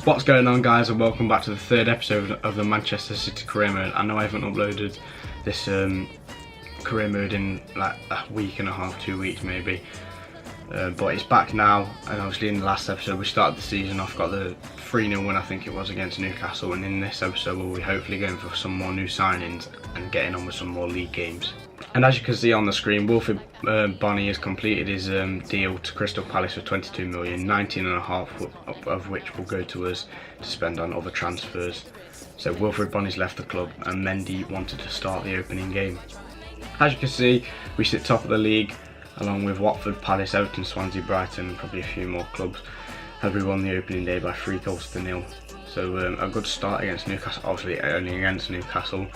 What's going on, guys, and welcome back to the third episode of the Manchester City career mode. I know I haven't uploaded this career mode in like a week and a half, 2 weeks maybe, but it's back now. And obviously in the last episode we started the season off, got the 3-0 win I think it was against Newcastle, and in this episode we'll be hopefully going for some more new signings and getting on with some more league games. And as you can see on the screen, Wilfried Bony has completed his deal to Crystal Palace for 22 million, 19.5 of which will go to us to spend on other transfers. So Wilfried Bony's left the club and Mendy wanted to start the opening game. As you can see, we sit top of the league along with Watford, Palace, Everton, Swansea, Brighton and probably a few more clubs, as we won the opening day by 3-0. So a good start against Newcastle, obviously only against Newcastle.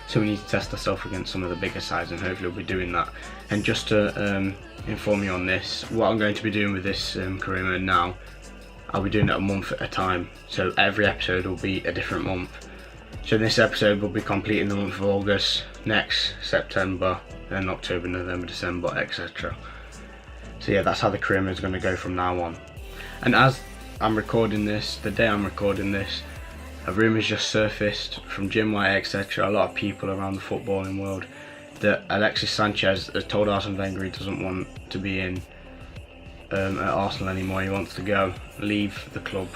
So we need to test ourselves against some of the bigger sides, and hopefully we'll be doing that. And just to inform you on this, what I'm going to be doing with this career mode now, I'll be doing it a month at a time. So every episode will be a different month. So this episode will be completing the month of August, next September, then October, November, December, etc. So yeah, that's how the career mode is going to go from now on. And as I'm recording this, the day I'm recording this, a rumour's just surfaced from Jim White, etc., a lot of people around the footballing world, that Alexis Sanchez has told Arsene Wenger he doesn't want to be in at Arsenal anymore. He wants to go, leave the club.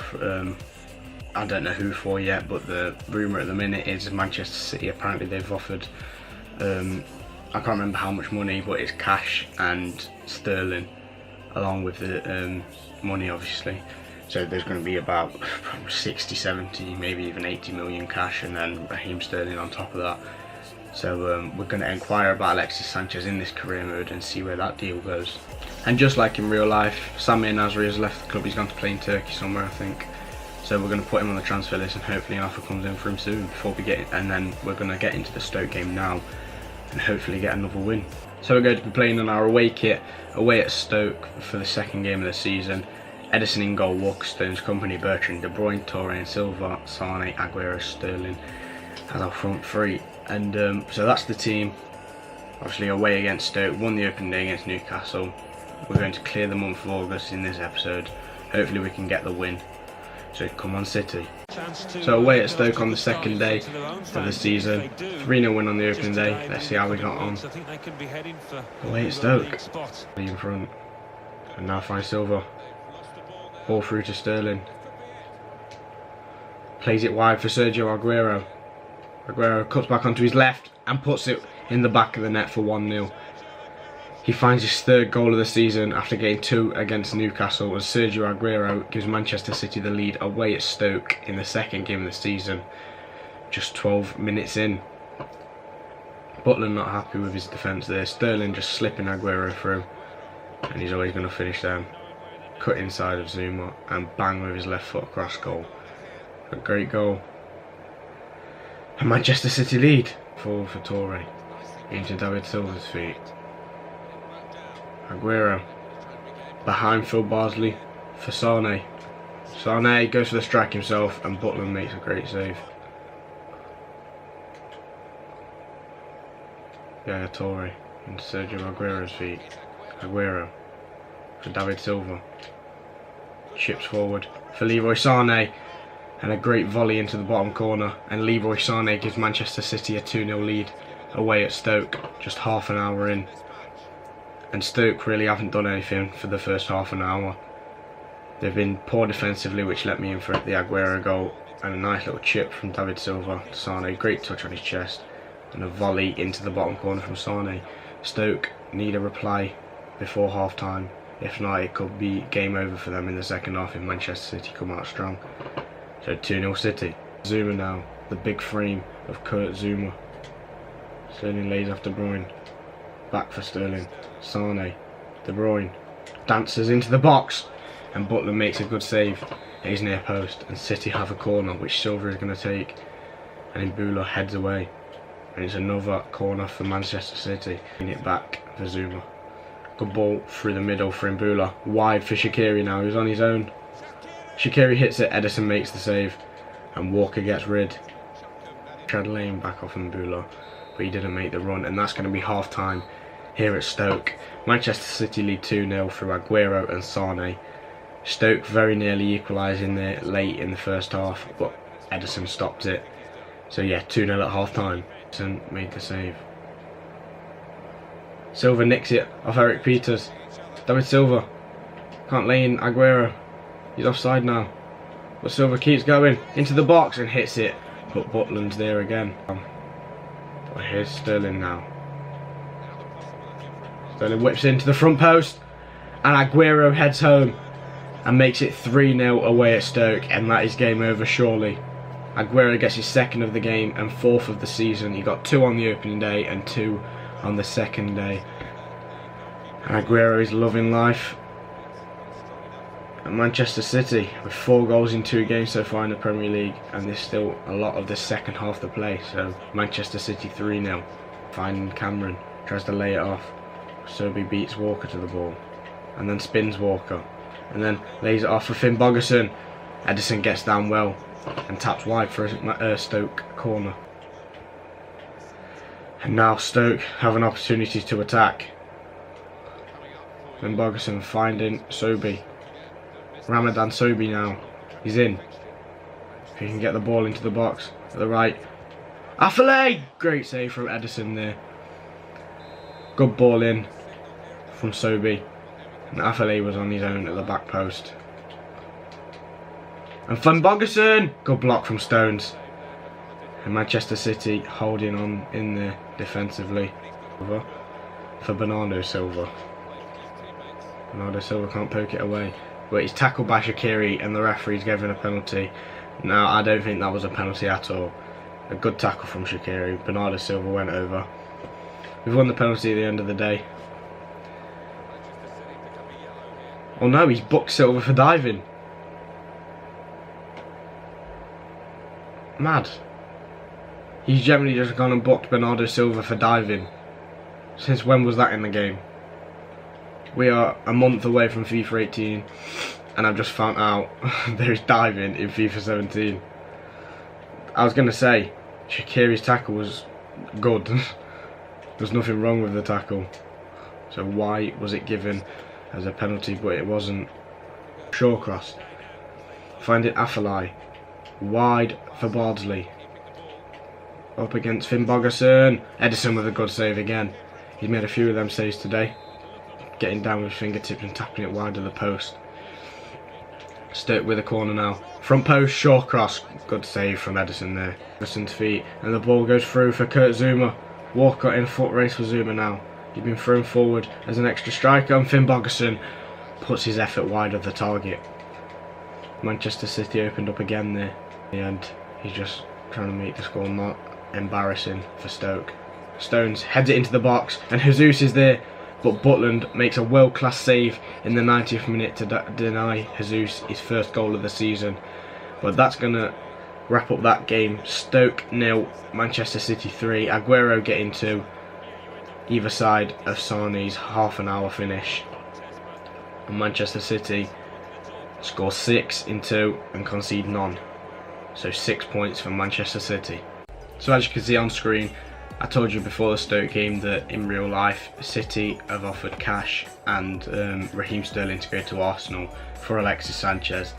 I don't know who for yet, but the rumour at the minute is Manchester City. Apparently they've offered, I can't remember how much money, but it's cash and sterling, along with the money obviously. So there's going to be about 60, 70, maybe even 80 million cash, and then Raheem Sterling on top of that. So we're going to inquire about Alexis Sanchez in this career mode and see where that deal goes. And just like in real life, Samir Nasri has left the club. He's gone to play in Turkey somewhere, I think. So we're going to put him on the transfer list, and hopefully an offer comes in for him soon before we get, and then we're going to get into the Stoke game now and hopefully get another win. So we're going to be playing in our away kit, away at Stoke for the second game of the season. Ederson in goal, Walker, Stones, Company, Bertrand, De Bruyne, Toure and Silva, Sane, Aguero, Sterling as our front three. And so that's the team. Obviously away against Stoke, won the opening day against Newcastle. We're going to clear the month of August in this episode. Hopefully we can get the win. So come on City. So away at Stoke on the second day of the season. 3-0 win on the opening day. Let's see how we got on. Away at Stoke. In front. And now find Silva. Ball through to Sterling. Plays it wide for Sergio Aguero. Aguero cuts back onto his left and puts it in the back of the net for 1-0. He finds his third goal of the season after getting 2 against Newcastle, as Sergio Aguero gives Manchester City the lead away at Stoke in the second game of the season, just 12 minutes in. Butler not happy with his defence there. Sterling just slipping Aguero through, and he's always going to finish them. Cut inside of Zuma and bang with his left foot across goal. A great goal. And Manchester City lead. Forward for Toure. Into David Silva's feet. Aguero. Behind Phil Barsley for Sane. Sane goes for the strike himself and Butler makes a great save. Yeah, Toure. Into Sergio Aguero's feet. Aguero. For David Silva. Chips forward for Leroy Sane, and a great volley into the bottom corner, and Leroy Sane gives Manchester City a 2-0 lead away at Stoke just half an hour in. And Stoke really haven't done anything for the first half an hour. They've been poor defensively, which let me in for the Aguero goal, and a nice little chip from David Silva to Sane, great touch on his chest, and a volley into the bottom corner from Sane. Stoke need a reply before half time. If not, it could be game over for them in the second half if Manchester City come out strong. So 2-0 City. Zuma now, the big frame of Kurt Zuma. Sterling lays off De Bruyne. Back for Sterling. Sane. De Bruyne. Dances into the box. And Butler makes a good save at his near post. And City have a corner which Silva is going to take. And Mbula heads away. And it's another corner for Manchester City. Bring it back for Zuma. Good ball through the middle for Mbula. Wide for Shaqiri now, who's on his own. Shaqiri hits it, Ederson makes the save, and Walker gets rid. Tried laying back off Mbula, but he didn't make the run, and that's going to be half time here at Stoke. Manchester City lead 2-0 through Aguero and Sane. Stoke very nearly equalising there late in the first half, but Ederson stopped it. So yeah, 2-0 at half time. Ederson made the save. Silva nicks it off Eric Peters. David Silva can't lay in Aguero. He's offside now. But Silva keeps going into the box and hits it. But Butland's there again. But here's Sterling now. Sterling whips into the front post. And Aguero heads home and makes it 3-0 away at Stoke. And that is game over surely. Aguero gets his second of the game and fourth of the season. He got 2 on the opening day and 2 on the second day. And Aguero is loving life at Manchester City with 4 goals in 2 games so far in the Premier League, and there's still a lot of the second half to play. So Manchester City 3-0. Finding Cameron, tries to lay it off. Sobi beats Walker to the ball and then spins Walker and then lays it off for Finn Bogerson. Ederson gets down well and taps wide for a Stoke corner. And now Stoke have an opportunity to attack. Finn Bogerson finding Sobi. Ramadan Sobi now. He's in. He can get the ball into the box at the right. Affalay! Great save from Ederson there. Good ball in from Sobi. And Affalay was on his own at the back post. And Finn Bogerson! Good block from Stones. And Manchester City holding on in there defensively for Bernardo Silva. Bernardo Silva can't poke it away. But he's tackled by Shaqiri and the referee's given a penalty. Now, I don't think that was a penalty at all. A good tackle from Shaqiri. Bernardo Silva went over. We've won the penalty at the end of the day. Oh no, he's booked Silva for diving. Mad. He's generally just gone and booked Bernardo Silva for diving. Since when was that in the game? We are a month away from FIFA 18 and I've just found out there's diving in FIFA 17. I was going to say, Shaqiri's tackle was good. There's nothing wrong with the tackle. So why was it given as a penalty? But it wasn't. Shawcross. Find it Affalay. Wide for Bardsley. Up against Finn Bogerson. Ederson with a good save again. He's made a few of them saves today. Getting down with fingertips and tapping it wide of the post. Stoke with a corner now. Front post, Shawcross. Good save from Ederson there. Ederson's feet. And the ball goes through for Kurt Zouma. Walker in foot race for Zouma now. He's been thrown forward as an extra striker. And Finn Bogerson puts his effort wide of the target. Manchester City opened up again there. In the end, he's just trying to make the score not embarrassing for Stoke. Stones heads it into the box. And Jesus is there. But Butland makes a world-class save in the 90th minute to deny Jesus his first goal of the season. But that's going to wrap up that game. Stoke 0, Manchester City 3. Aguero getting 2. Either side of Sané's half-an-hour finish. And Manchester City score 6 in 2 and concede none. So 6 points for Manchester City. So as you can see on screen, I told you before the Stoke game that in real life City have offered cash and Raheem Sterling to go to Arsenal for Alexis Sanchez.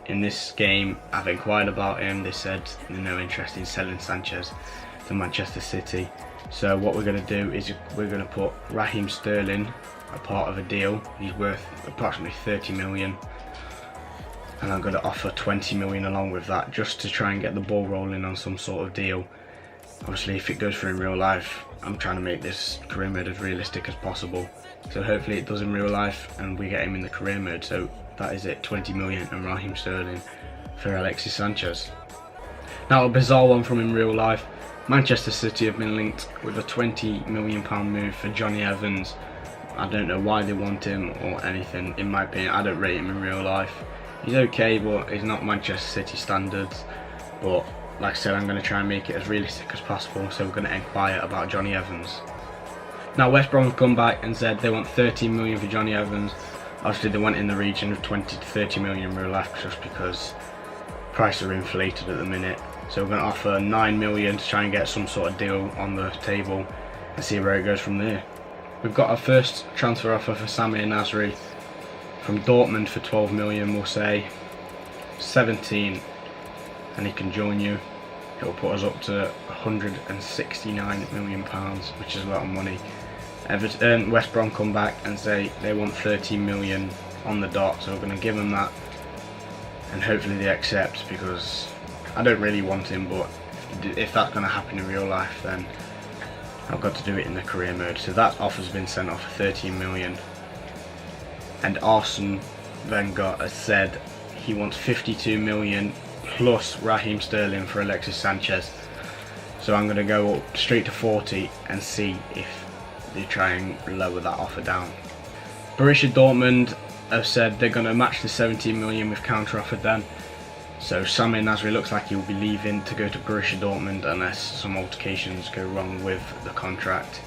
In this game I've inquired about him. They said they're no interest in selling Sanchez to Manchester City. So what we're going to do is we're going to put Raheem Sterling a part of a deal. He's worth approximately 30 million. And I'm going to offer 20 million along with that just to try and get the ball rolling on some sort of deal. Obviously, if it goes through in real life, I'm trying to make this career mode as realistic as possible. So hopefully it does in real life and we get him in the career mode. So that is it, 20 million and Raheem Sterling for Alexis Sanchez. Now a bizarre one from in real life. Manchester City have been linked with a £20 million move for Johnny Evans. I don't know why they want him or anything. In my opinion, I don't rate him in real life. He's okay, but he's not Manchester City standards. But like I said, I'm going to try and make it as realistic as possible, so we're going to inquire about Johnny Evans. Now West Brom have come back and said they want 13 million for Johnny Evans. Obviously they went in the region of 20 to 30 million in real life just because prices are inflated at the minute. So we're going to offer 9 million to try and get some sort of deal on the table and see where it goes from there. We've got our first transfer offer for Samir Nasri From Dortmund for 12 million, we'll say 17, and he can join you. It will put us up to 169 million pounds, which is a lot of money. West Brom come back and say they want 13 million on the dot, so we're going to give them that, and hopefully they accept, because I don't really want him, but if that's going to happen in real life, then I've got to do it in the career mode. So that offer's been sent off for 13 million, and Arsene Wenger has said he wants 52 million plus Raheem Sterling for Alexis Sanchez. So I'm going to go up straight to 40 and see if they try and lower that offer down. Borussia Dortmund have said they're going to match the 17 million we've counter-offered them. So Samir Nasri looks like he'll be leaving to go to Borussia Dortmund unless some altercations go wrong with the contract.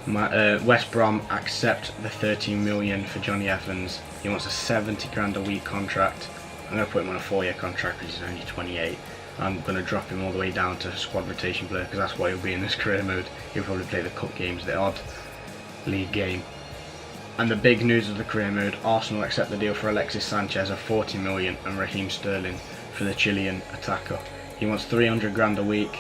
West Brom accept the 13 million for Johnny Evans. He wants a 70 grand a week contract. I'm going to put him on a 4-year contract because he's only 28. I'm going to drop him all the way down to squad rotation player because that's why he'll be in this career mode. He'll probably play the cup games, the odd league game. And the big news of the career mode, Arsenal accept the deal for Alexis Sanchez of 40 million and Raheem Sterling for the Chilean attacker. He wants 300 grand a week.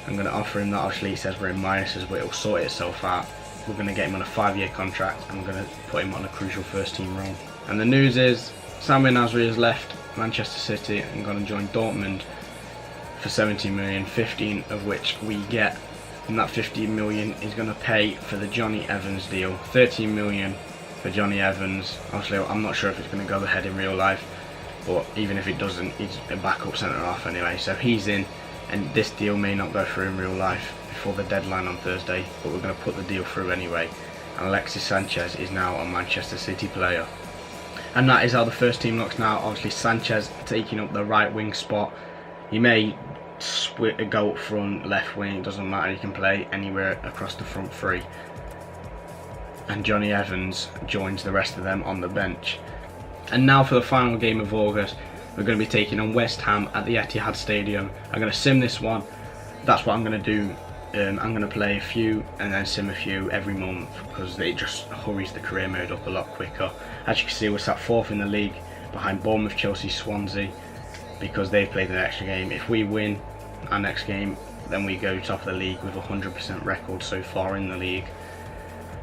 I'm going to offer him that. Obviously he says we're in minuses, but it'll sort itself out. We're going to get him on a 5-year contract and we're going to put him on a crucial first team role. And the news is Samir Nasri has left Manchester City and gone and joined Dortmund for 17 million, 15 of which we get, and that 15 million is going to pay for the Johnny Evans deal. 13 million for Johnny Evans. Obviously I'm not sure if it's going to go ahead in real life, but even if it doesn't, he's a backup centre half anyway, so he's in, and this deal may not go through in real life before the deadline on Thursday, but we're going to put the deal through anyway, and Alexis Sanchez is now a Manchester City player. And that is how the first team looks now. Obviously Sanchez taking up the right wing spot. He may go up front, left wing, it doesn't matter, he can play anywhere across the front three. And Johnny Evans joins the rest of them on the bench. And now for the final game of August, we're going to be taking on West Ham at the Etihad Stadium. I'm going to sim this one, that's what I'm going to do. I'm going to play a few and then sim a few every month because it just hurries the career mode up a lot quicker. As you can see, we're sat 4th in the league behind Bournemouth, Chelsea, Swansea, because they played an extra game. If we win our next game, then we go top of the league with a 100% record so far in the league.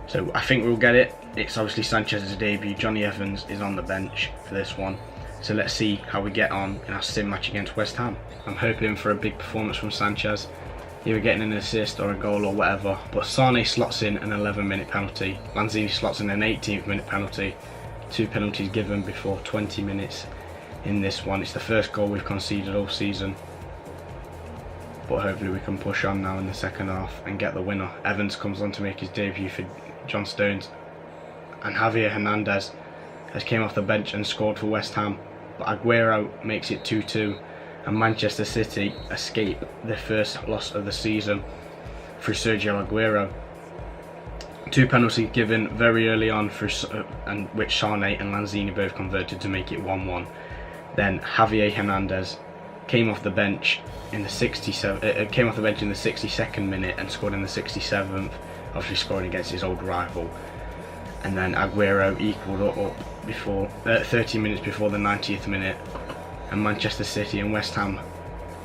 So I think we'll get it. It's obviously Sanchez's debut. Johnny Evans is on the bench for this one. So let's see how we get on in our sim match against West Ham. I'm hoping for a big performance from Sanchez, either getting an assist or a goal or whatever. But Sane slots in an 11-minute penalty. Lanzini slots in an 18th minute penalty. 2 penalties given before 20 minutes in this one. It's the first goal we've conceded all season, but hopefully we can push on now in the second half and get the winner. Evans comes on to make his debut for John Stones, and Javier Hernandez has came off the bench and scored for West Ham, but Aguero makes it 2-2, and Manchester City escape their first loss of the season through Sergio Aguero. 2 penalties given very early on, and which Sane and Lanzini both converted to make it 1-1. Then Javier Hernandez came off the bench in the 62nd minute and scored in the 67th, obviously scoring against his old rival. And then Aguero equalled up before 30 minutes before the 90th minute, and Manchester City and West Ham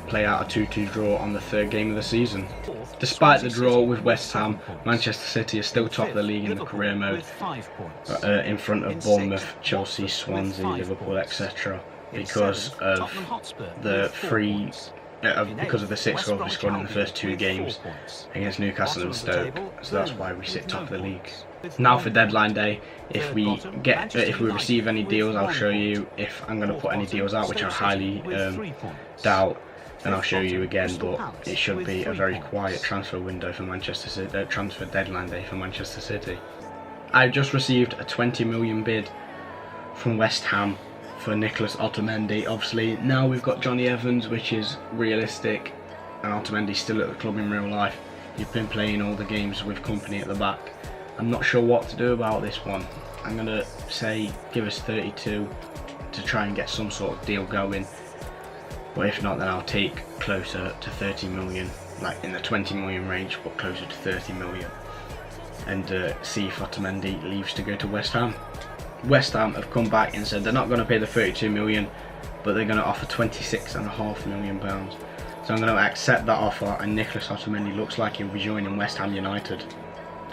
play out a 2-2 draw on the 3rd game of the season. Despite the draw with West Ham, Manchester City is still top of the league in the career mode, in front of Bournemouth, Chelsea, Swansea, Liverpool, etc. because of the because of the 6 goals we scored in the first 2 games against Newcastle and Stoke. So that's why we sit top of the league. Now for deadline day, if we receive any deals, I'll show you. If I'm going to put any deals out, which I highly doubt, then I'll show you again. But it should be a very quiet transfer window for Manchester City, transfer deadline day for Manchester City. I've just received a 20 million bid from West Ham for Nicolas Otamendi. Obviously now we've got Johnny Evans, which is realistic, and Otamendi's still at the club in real life. He's been playing all the games with company at the back. I'm not sure what to do about this one. I'm going to say give us 32 to try and get some sort of deal going, but if not, then I'll take closer to 30 million, like in the 20 million range, but closer to 30 million, and see if Otamendi leaves to go to West Ham. West Ham have come back and said they're not going to pay the 32 million, but they're going to offer 26.5 million pounds. So I'm going to accept that offer, and Nicolas Otamendi looks like he'll be joining West Ham United.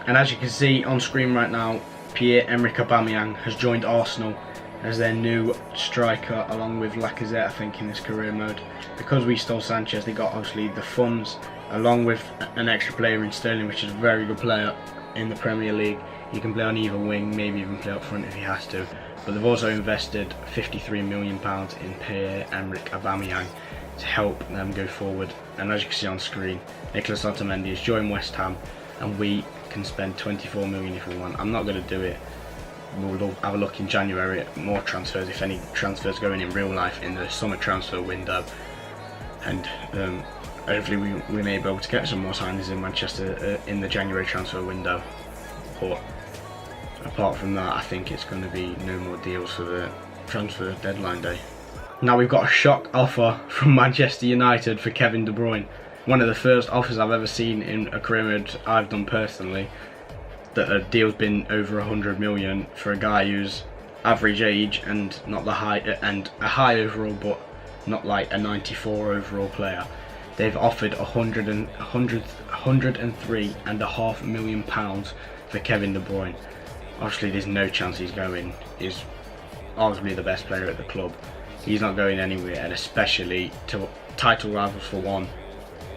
And as you can see on screen right now, Pierre-Emerick Aubameyang has joined Arsenal as their new striker, along with Lacazette, I think, in this career mode. Because we stole Sanchez, they got obviously the funds, along with an extra player in Sterling, which is a very good player in the Premier League. He can play on either wing, maybe even play up front if he has to. But they've also invested £53 million in Pierre-Emerick Aubameyang to help them go forward. And as you can see on screen, Nicolas Otamendi has joined West Ham, and we can spend 24 million if we want. I'm not going to do it. We'll have a look in January at more transfers, if any transfers going in real life in the summer transfer window. And hopefully we may be able to get some more signings in Manchester in the January transfer window. But apart from that, I think it's going to be no more deals for the transfer deadline day. Now we've got a shock offer from Manchester United for Kevin De Bruyne. One of the first offers I've ever seen in a career mode I've done personally, that a deal's been over 100 million for a guy who's average age and not the high, and a high overall, but not like a 94 overall player. They've offered 103.5 million pounds for Kevin De Bruyne. Obviously there's no chance he's going. He's arguably the best player at the club. He's not going anywhere, and especially to title rivals for one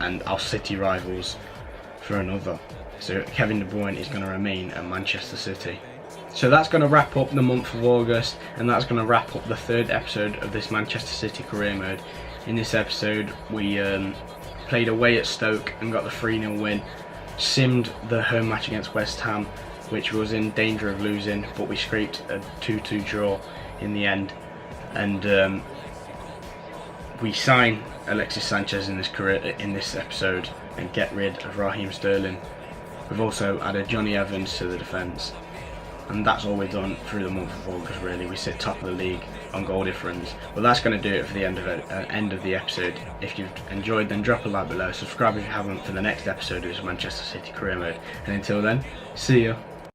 and our City rivals for another. So Kevin De Bruyne is going to remain at Manchester City. So that's going to wrap up the month of August, and that's going to wrap up the third episode of this Manchester City career mode. In this episode we played away at Stoke and got the 3-0 win, simmed the home match against West Ham, which was in danger of losing, but we scraped a 2-2 draw in the end. And we sign Alexis Sanchez in this episode and get rid of Raheem Sterling. We've also added Johnny Evans to the defence, and that's all we've done through the month of August. Really, we sit top of the league on goal difference. Well, that's going to do it for the end of the episode. If you've enjoyed, then drop a like below, subscribe if you haven't for the next episode of this Manchester City career mode, and until then, see ya.